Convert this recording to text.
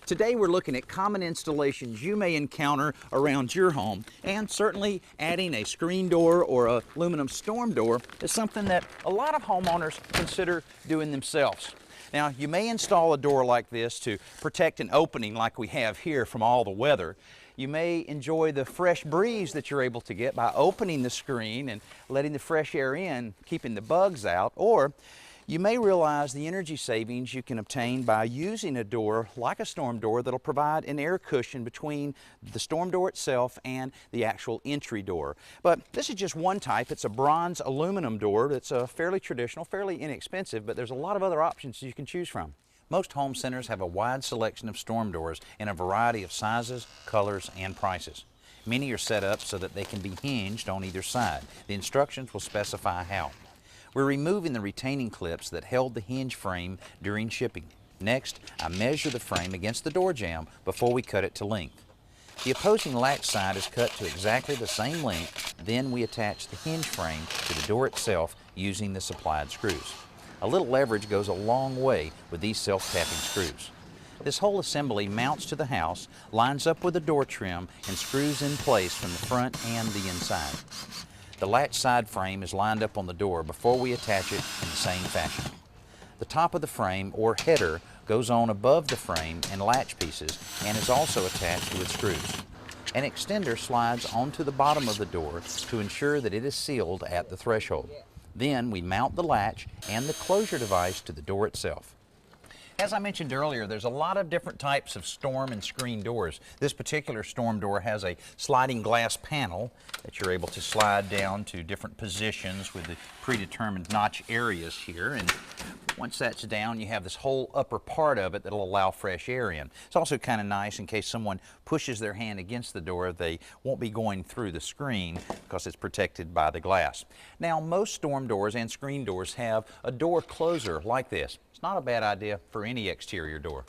Today we're looking at common installations you may encounter around your home, and certainly adding a screen door or a aluminum storm door is something that a lot of homeowners consider doing themselves. Now, you may install a door like this to protect an opening like we have here from all the weather. You may enjoy the fresh breeze that you're able to get by opening the screen and letting the fresh air in, keeping the bugs out, or you may realize the energy savings you can obtain by using a door like a storm door that'll provide an air cushion between the storm door itself and the actual entry door. But this is just one type. It's a bronze aluminum door that's fairly traditional, fairly inexpensive, but there's a lot of other options you can choose from. Most home centers have a wide selection of storm doors in a variety of sizes, colors, and prices. Many are set up so that they can be hinged on either side. The instructions will specify how. We're removing the retaining clips that held the hinge frame during shipping. Next, I measure the frame against the door jamb before we cut it to length. The opposing latch side is cut to exactly the same length, then we attach the hinge frame to the door itself using the supplied screws. A little leverage goes a long way with these self-tapping screws. This whole assembly mounts to the house, lines up with the door trim, and screws in place from the front and the inside. The latch side frame is lined up on the door before we attach it in the same fashion. The top of the frame, or header, goes on above the frame and latch pieces and is also attached with screws. An extender slides onto the bottom of the door to ensure that it is sealed at the threshold. Then we mount the latch and the closure device to the door itself. As I mentioned earlier, there's a lot of different types of storm and screen doors. This particular storm door has a sliding glass panel that you're able to slide down to different positions with the predetermined notch areas here. And once that's down, you have this whole upper part of it that'll allow fresh air in. It's also kind of nice in case someone pushes their hand against the door, they won't be going through the screen because it's protected by the glass. Now, most storm doors and screen doors have a door closer like this. It's not a bad idea for any exterior door.